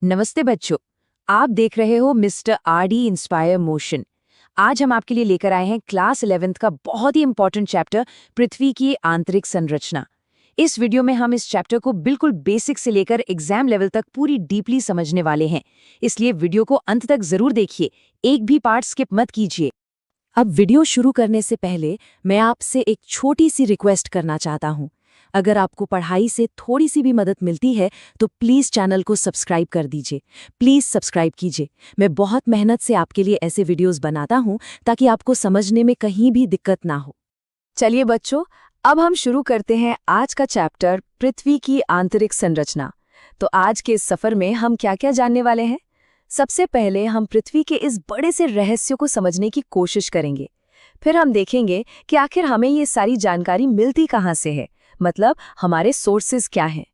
नमस्ते बच्चों। आप देख रहे हो मिस्टर आरडी इंस्पायर मोशन। आज हम आपके लिए लेकर आए हैं क्लास 11th का बहुत ही इंपॉर्टेंट चैप्टर, पृथ्वी की आंतरिक संरचना। इस वीडियो में हम इस चैप्टर को बिल्कुल बेसिक से लेकर एग्जाम लेवल तक पूरी डीपली समझने वाले हैं, इसलिए वीडियो को अंत तक जरूर देखिए, एक भी पार्ट स्किप मत कीजिए। अब वीडियो शुरू करने से पहले मैं आपसे एक छोटी सी रिक्वेस्ट करना चाहता हूँ। अगर आपको पढ़ाई से थोड़ी सी भी मदद मिलती है तो प्लीज़ चैनल को सब्सक्राइब कर दीजिए। प्लीज़ सब्सक्राइब कीजिए। मैं बहुत मेहनत से आपके लिए ऐसे वीडियोस बनाता हूँ ताकि आपको समझने में कहीं भी दिक्कत ना हो। चलिए बच्चों, अब हम शुरू करते हैं आज का चैप्टर, पृथ्वी की आंतरिक संरचना। तो आज के इस सफ़र में हम क्या क्या जानने वाले हैं? सबसे पहले हम पृथ्वी के इस बड़े से रहस्य को समझने की कोशिश करेंगे। फिर हम देखेंगे कि आखिर हमें ये सारी जानकारी मिलती कहाँ से है, मतलब हमारे सोर्सेज क्या हैं।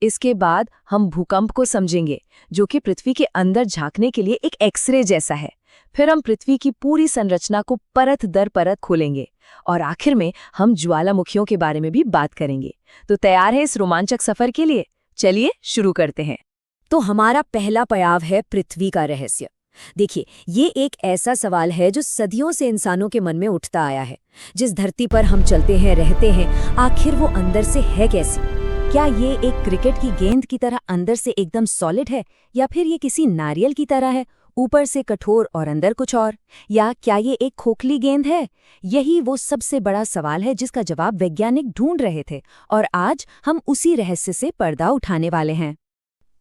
इसके बाद हम भूकंप को समझेंगे, जो कि पृथ्वी के अंदर झांकने के लिए एक एक्सरे जैसा है। फिर हम पृथ्वी की पूरी संरचना को परत दर परत खोलेंगे और आखिर में हम ज्वालामुखियों के बारे में भी बात करेंगे। तो तैयार है इस रोमांचक सफर के लिए? चलिए शुरू करते हैं। तो हमारा पहला पड़ाव है पृथ्वी का रहस्य। देखिए, ये एक ऐसा सवाल है जो सदियों से इंसानों के मन में उठता आया है। जिस धरती पर हम चलते हैं, रहते हैं, आखिर वो अंदर से है कैसी? क्या ये एक क्रिकेट की गेंद की तरह अंदर से एकदम सॉलिड है, या फिर ये किसी नारियल की तरह है, ऊपर से कठोर और अंदर कुछ और? या क्या ये एक खोखली गेंद है? यही वो सबसे बड़ा सवाल है जिसका जवाब वैज्ञानिक ढूंढ रहे थे, और आज हम उसी रहस्य से पर्दा उठाने वाले हैं।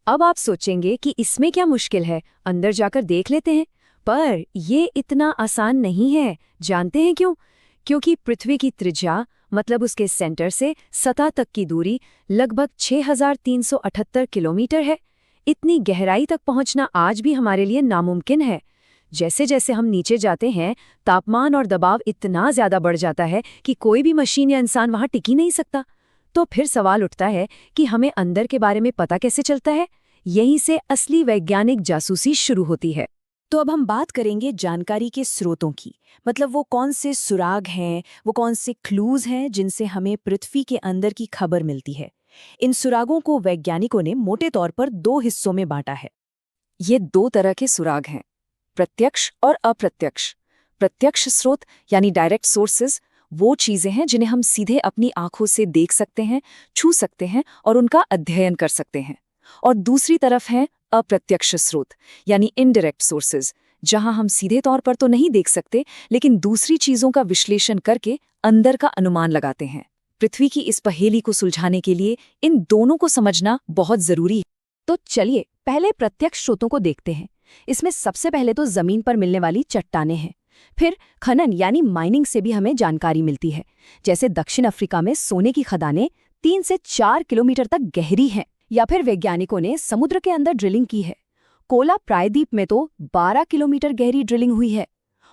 अब आप सोचेंगे कि इसमें क्या मुश्किल है, अंदर जाकर देख लेते हैं। पर ये इतना आसान नहीं है। जानते हैं क्यों? क्योंकि पृथ्वी की त्रिज्या, मतलब उसके सेंटर से सतह तक की दूरी लगभग 6378 किलोमीटर है। इतनी गहराई तक पहुंचना आज भी हमारे लिए नामुमकिन है। जैसे जैसे हम नीचे जाते हैं, तापमान और दबाव इतना ज्यादा बढ़ जाता है कि कोई भी मशीन या इंसान वहां टिक ही नहीं सकता। तो फिर सवाल उठता है कि हमें अंदर के बारे में पता कैसे चलता है? यहीं से असली वैज्ञानिक जासूसी शुरू होती है। तो अब हम बात करेंगे जानकारी के स्रोतों की, मतलब वो कौन से सुराग हैं, वो कौन से क्लूज हैं जिनसे हमें पृथ्वी के अंदर की खबर मिलती है। इन सुरागों को वैज्ञानिकों ने मोटे तौर पर दो हिस्सों में बांटा है। ये दो तरह के सुराग हैं, प्रत्यक्ष और अप्रत्यक्ष। प्रत्यक्ष स्रोत यानी डायरेक्ट सोर्सेज वो चीजें हैं जिन्हें हम सीधे अपनी आंखों से देख सकते हैं, छू सकते हैं और उनका अध्ययन कर सकते हैं। और दूसरी तरफ है अप्रत्यक्ष स्रोत यानी इनडायरेक्ट सोर्सेज, जहां हम सीधे तौर पर तो नहीं देख सकते, लेकिन दूसरी चीजों का विश्लेषण करके अंदर का अनुमान लगाते हैं। पृथ्वी की इस पहेली को सुलझाने के लिए इन दोनों को समझना बहुत जरूरी है। तो चलिए पहले प्रत्यक्ष स्रोतों को देखते हैं। इसमें सबसे पहले तो जमीन पर मिलने वाली चट्टानें हैं। फिर खनन यानी माइनिंग से भी हमें जानकारी मिलती है। जैसे दक्षिण अफ्रीका में सोने की खदानें 3 से 4 किलोमीटर तक गहरी हैं। या फिर वैज्ञानिकों ने समुद्र के अंदर ड्रिलिंग की है। कोला प्रायद्वीप में तो 12 किलोमीटर गहरी ड्रिलिंग हुई है।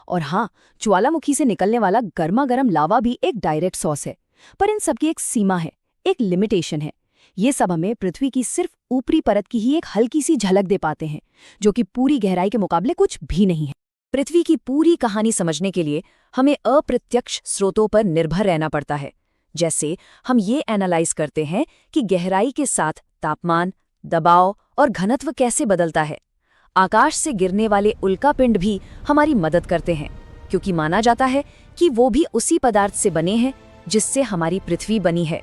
और हाँ, ज्वालामुखी से निकलने वाला गर्मा गर्म लावा भी एक डायरेक्ट सोर्स है। पर इन सबकी एक सीमा है, एक लिमिटेशन है। ये सब हमें पृथ्वी की सिर्फ ऊपरी परत की ही एक हल्की सी झलक दे पाते हैं, जो कि पूरी गहराई के मुकाबले कुछ भी नहीं है। पृथ्वी की पूरी कहानी समझने के लिए हमें अप्रत्यक्ष स्रोतों पर निर्भर रहना पड़ता है। जैसे हम ये एनालाइज करते हैं कि गहराई के साथ तापमान, दबाव और घनत्व कैसे बदलता है। आकाश से गिरने वाले उल्कापिंड भी हमारी मदद करते हैं, क्योंकि माना जाता है कि वो भी उसी पदार्थ से बने हैं जिससे हमारी पृथ्वी बनी है।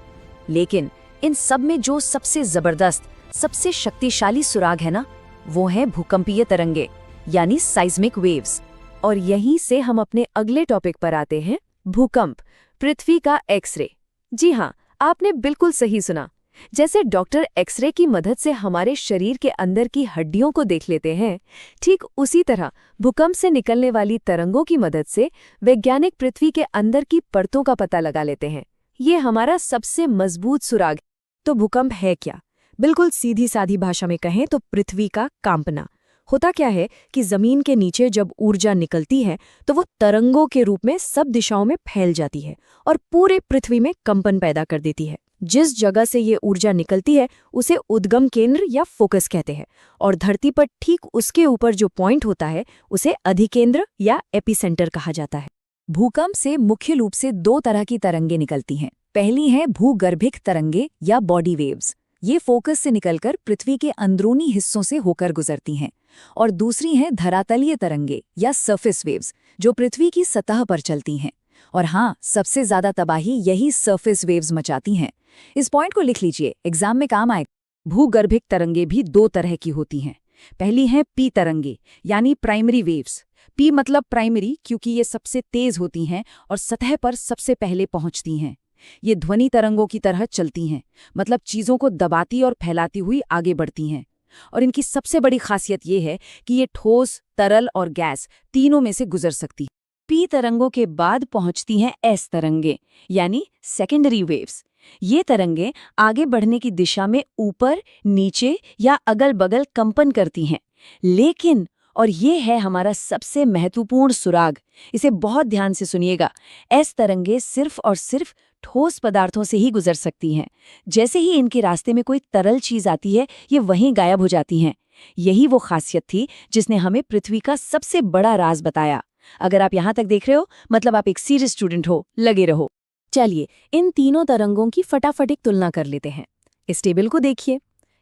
लेकिन इन सब में जो सबसे जबरदस्त, सबसे शक्तिशाली सुराग है ना, वो है भूकंपीय तरंगे यानी साइज्मिक वेव्स। और यहीं से हम अपने अगले टॉपिक पर आते हैं, भूकंप, पृथ्वी का एक्सरे। जी हाँ, आपने बिल्कुल सही सुना। जैसे डॉक्टर एक्सरे की मदद से हमारे शरीर के अंदर की हड्डियों को देख लेते हैं, ठीक उसी तरह भूकंप से निकलने वाली तरंगों की मदद से वैज्ञानिक पृथ्वी के अंदर की परतों का पता लगा लेते हैं। ये हमारा सबसे मजबूत सुराग। तो भूकंप है क्या? बिल्कुल सीधी सादी भाषा में कहें तो पृथ्वी का कांपना। होता क्या है कि जमीन के नीचे जब ऊर्जा निकलती है तो वो तरंगों के रूप में सब दिशाओं में फैल जाती है और पूरे पृथ्वी में कंपन पैदा कर देती है। जिस जगह से ये ऊर्जा निकलती है उसे उद्गम केंद्र या फोकस कहते हैं, और धरती पर ठीक उसके ऊपर जो पॉइंट होता है उसे अधिकेंद्र या एपिसेंटर कहा जाता है। भूकंप से मुख्य रूप से दो तरह की तरंगें निकलती हैं। पहली हैं भूगर्भिक तरंगे या बॉडी वेव्स, ये फोकस से निकलकर पृथ्वी के अंदरूनी हिस्सों से होकर गुजरती हैं। और दूसरी हैं धरातलीय तरंगे या सरफेस वेव्स, जो पृथ्वी की सतह पर चलती हैं। और हाँ, सबसे ज्यादा तबाही यही सरफेस वेव्स मचाती हैं। इस पॉइंट को लिख लीजिए, एग्जाम में काम आएगा। भूगर्भिक तरंगे भी दो तरह की होती हैं। पहली हैं पी तरंगे, यानी प्राइमरी वेव्स। पी मतलब प्राइमरी क्योंकि ये सबसे तेज होती हैं और सतह पर सबसे पहले पहुंचती हैं। ये ध्वनि तरंगों की तरह चलती हैं, मतलब चीजों को दबाती और फैलाती हुई आगे बढ़ती हैं। और इनकी सबसे बड़ी खासियत ये है कि ये ठोस, तरल और गैस तीनों में से गुजर सकती। पी तरंगों के बाद पहुंचती हैं एस तरंगे, यानी सेकेंडरी वेव्स। ये तरंगे आगे बढ़ने की दिशा में ऊपर, नीचे या अगल-बगल कंपन करती हैं। लेकिन, और ये है हमारा सबसे महत्वपूर्ण सुराग, इसे बहुत ध्यान से सुनिएगा, एस तरंगे सिर्फ और सिर्फ ठोस पदार्थों से ही गुजर सकती हैं। जैसे ही इनके रास्ते में कोई तरल चीज आती है, ये वहीं गायब हो जाती हैं। यही वो खासियत थी जिसने हमें पृथ्वी का सबसे बड़ा राज बताया। अगर आप यहाँ तक देख रहे हो, मतलब आप एक सीरियस स्टूडेंट हो, लगे रहो। चलिए, इन तीनों तरंगों की फटाफट एक तुलना कर लेते हैं। इस टेबल को देखिए।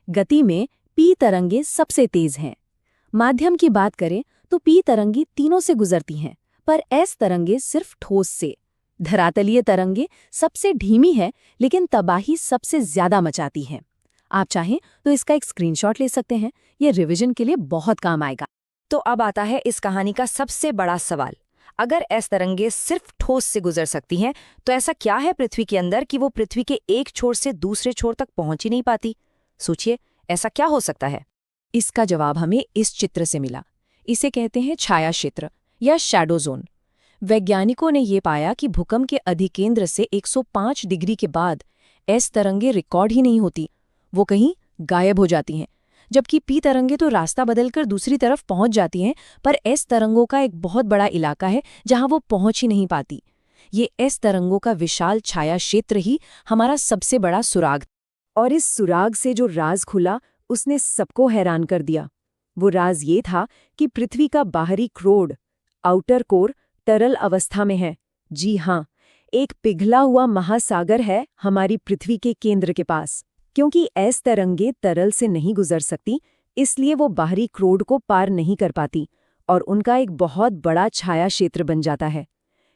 गति में पी तरंगे सबसे तेज हैं। माध्यम की बात करें तो पी तरंगे तीनों से गुजरती हैं, पर एस तरंगे सिर्फ ठोस से। धरातलीय तरंगे सबसे धीमी है, लेकिन तबाही सबसे ज्यादा मचाती है। आप चाहें तो इसका एक स्क्रीनशॉट ले सकते हैं, ये रिवीजन के लिए बहुत काम आएगा। तो अब आता है इस कहानी का सबसे बड़ा सवाल। अगर एस तरंगे सिर्फ ठोस से गुजर सकती हैं, तो ऐसा क्या है पृथ्वी के अंदर कि वो पृथ्वी के एक छोर से दूसरे छोर तक पहुंच ही नहीं पाती? सोचिए, ऐसा क्या हो सकता है? इसका जवाब हमें इस चित्र से मिला। इसे कहते हैं छाया क्षेत्र या शैडो जोन। वैज्ञानिकों ने ये पाया कि भूकंप के अधिकेंद्र से 105 डिग्री के बाद एस तरंगे रिकॉर्ड ही नहीं होती, वो कहीं गायब हो जाती हैं। जबकि पी तरंगे तो रास्ता बदलकर दूसरी तरफ पहुंच जाती हैं, पर एस तरंगों का एक बहुत बड़ा इलाका है जहां वो पहुंच ही नहीं पाती। ये एस तरंगों का विशाल छाया क्षेत्र ही हमारा सबसे बड़ा सुराग। और इस सुराग से जो राज खुला, उसने सबको हैरान कर दिया। वो राज ये था कि पृथ्वी का बाहरी क्रोड, आउटर कोर, तरल अवस्था में है। जी हाँ, एक पिघला हुआ महासागर है हमारी पृथ्वी के केंद्र के पास। क्योंकि एस तरंगे तरल से नहीं गुजर सकती, इसलिए वो बाहरी क्रोड को पार नहीं कर पाती और उनका एक बहुत बड़ा छाया क्षेत्र बन जाता है।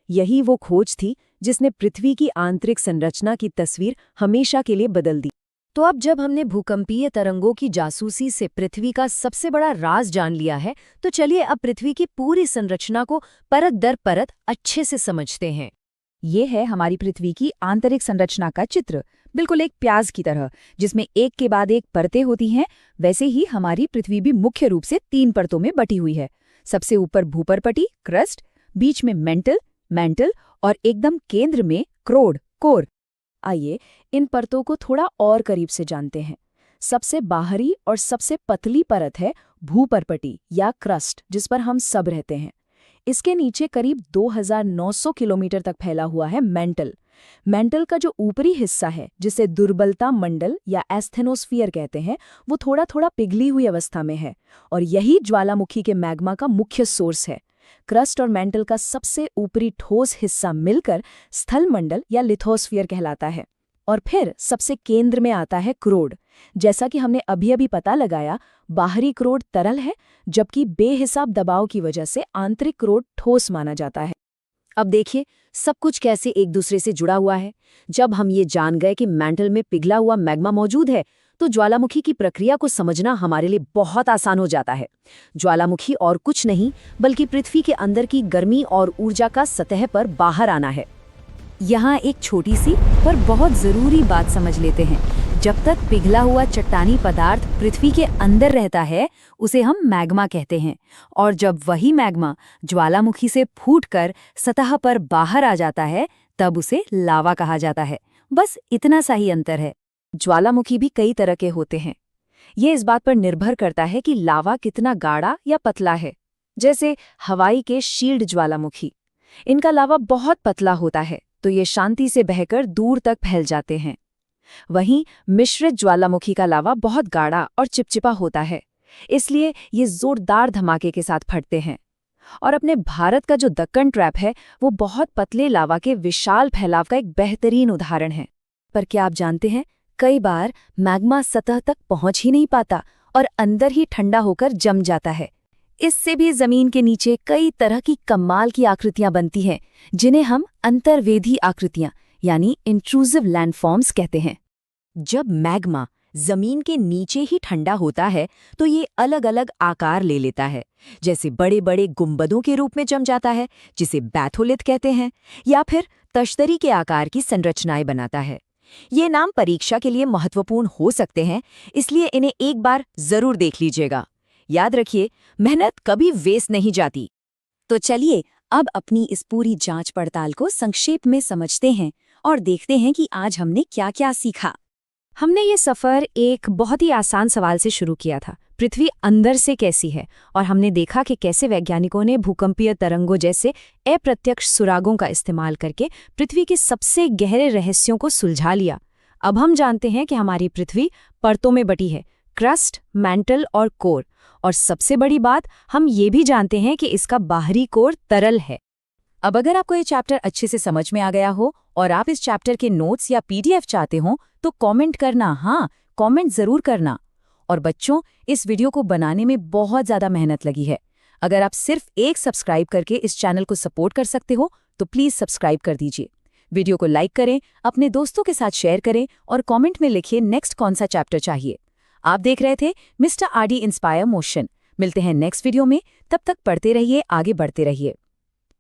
यही वो खोज थी जिसने पृथ्वी की आंतरिक संरचना की तस्वीर हमेशा के लिए बदल दी। तो अब जब हमने भूकंपीय तरंगों की जासूसी से पृथ्वी का सबसे बड़ा राज जान लिया है, तो चलिए अब पृथ्वी की पूरी संरचना को परत दर परत अच्छे से समझते हैं। ये है हमारी पृथ्वी की आंतरिक संरचना का चित्र, बिल्कुल एक प्याज की तरह, जिसमें एक के बाद एक परतें होती हैं। वैसे ही हमारी पृथ्वी भी मुख्य रूप से 3 परतों में बटी हुई है। सबसे ऊपर भूपरपटी, क्रस्ट, बीच में मैंटल और एकदम केंद्र में क्रोड, कोर। आइए इन परतों को थोड़ा और करीब से जानते हैं। सबसे बाहरी और सबसे पतली परत है भूपरपटी या क्रस्ट, जिस पर हम सब रहते हैं। इसके नीचे करीब 2900 किलोमीटर तक फैला हुआ है मैंटल का जो ऊपरी हिस्सा है, जिसे दुर्बलता मंडल या एस्थेनोस्फीयर कहते हैं, वो थोड़ा थोड़ा पिघली हुई अवस्था में है और यही ज्वालामुखी के मैग्मा का मुख्य सोर्स है। क्रस्ट और मैंटल का सबसे ऊपरी ठोस हिस्सा मिलकर स्थलमंडल या लिथोस्फीयर कहलाता है। और फिर सबसे केंद्र में आता है क्रोड। जैसा कि हमने अभी अभी पता लगाया, बाहरी क्रोड तरल है, जबकि बेहिसाब दबाव की वजह से आंतरिक क्रोड ठोस माना जाता है। अब देखिए सब कुछ कैसे एक दूसरे से जुड़ा हुआ है। जब हम ये जान गए कि मैंटल में पिघला हुआ मैग्मा मौजूद है, तो ज्वालामुखी की प्रक्रिया को समझना हमारे लिए बहुत आसान हो जाता है। ज्वालामुखी और कुछ नहीं बल्कि पृथ्वी के अंदर की गर्मी और ऊर्जा का सतह पर बाहर आना है। यहाँ एक छोटी सी पर बहुत ज़रूरी बात समझ लेते हैं। जब तक पिघला हुआ चट्टानी पदार्थ पृथ्वी के अंदर रहता है, उसे हम मैग्मा कहते हैं, और जब वही मैग्मा ज्वालामुखी से फूटकर सतह पर बाहर आ जाता है, तब उसे लावा कहा जाता है। बस इतना सा ही अंतर है। ज्वालामुखी भी कई तरह के होते हैं। ये इस बात पर निर्भर करता है कि लावा कितना गाढ़ा या पतला है। जैसे हवाई के शील्ड ज्वालामुखी, इनका लावा बहुत पतला होता है, तो ये शांति से बहकर दूर तक फैल जाते हैं। वहीं मिश्रित ज्वालामुखी का लावा बहुत गाढ़ा और चिपचिपा होता है, इसलिए ये जोरदार धमाके के साथ फटते हैं। और अपने भारत का जो दक्कन ट्रैप है, वो बहुत पतले लावा के विशाल फैलाव का एक बेहतरीन उदाहरण है। पर क्या आप जानते हैं कई बार मैग्मा सतह तक पहुंच ही नहीं पाता और अंदर ही ठंडा होकर जम जाता है। इससे भी जमीन के नीचे कई तरह की कमाल की आकृतियां बनती हैं, जिन्हें हम अंतर्वेधी आकृतियां यानी इंट्रूसिव लैंडफॉर्म्स कहते हैं। जब मैग्मा जमीन के नीचे ही ठंडा होता है तो ये अलग अलग आकार ले लेता है, जैसे बड़े बड़े गुंबदों के रूप में जम जाता है, जिसे बैथोलिथ कहते हैं, या फिर तश्तरी के आकार की संरचनाएं बनाता है। ये नाम परीक्षा के लिए महत्वपूर्ण हो सकते हैं, इसलिए इन्हें एक बार जरूर देख लीजिएगा। याद रखिए, मेहनत कभी वेस्ट नहीं जाती। तो चलिए अब अपनी इस पूरी जांच पड़ताल को संक्षेप में समझते हैं और देखते हैं कि आज हमने क्या क्या सीखा। हमने ये सफ़र एक बहुत ही आसान सवाल से शुरू किया था, पृथ्वी अंदर से कैसी है, और हमने देखा कि कैसे वैज्ञानिकों ने भूकंपीय तरंगों जैसे अप्रत्यक्ष सुरागों का इस्तेमाल करके पृथ्वी के सबसे गहरे रहस्यों को सुलझा लिया। अब हम जानते हैं कि हमारी पृथ्वी परतों में बटी है, क्रस्ट, मैंटल और कोर, और सबसे बड़ी बात, हम ये भी जानते हैं कि इसका बाहरी कोर तरल है। अब अगर आपको ये चैप्टर अच्छे से समझ में आ गया हो और आप इस चैप्टर के नोट्स या पीडीएफ चाहते हो तो कमेंट करना, हाँ कमेंट ज़रूर करना। और बच्चों, इस वीडियो को बनाने में बहुत ज़्यादा मेहनत लगी है। अगर आप सिर्फ एक सब्सक्राइब करके इस चैनल को सपोर्ट कर सकते हो तो प्लीज़ सब्सक्राइब कर दीजिए। वीडियो को लाइक करें, अपने दोस्तों के साथ शेयर करें और कमेंट में लिखिए नेक्स्ट कौन सा चैप्टर चाहिए। आप देख रहे थे मिस्टर आरडी इंस्पायर मोशन। मिलते हैं नेक्स्ट वीडियो में, तब तक पढ़ते रहिए, आगे बढ़ते रहिए।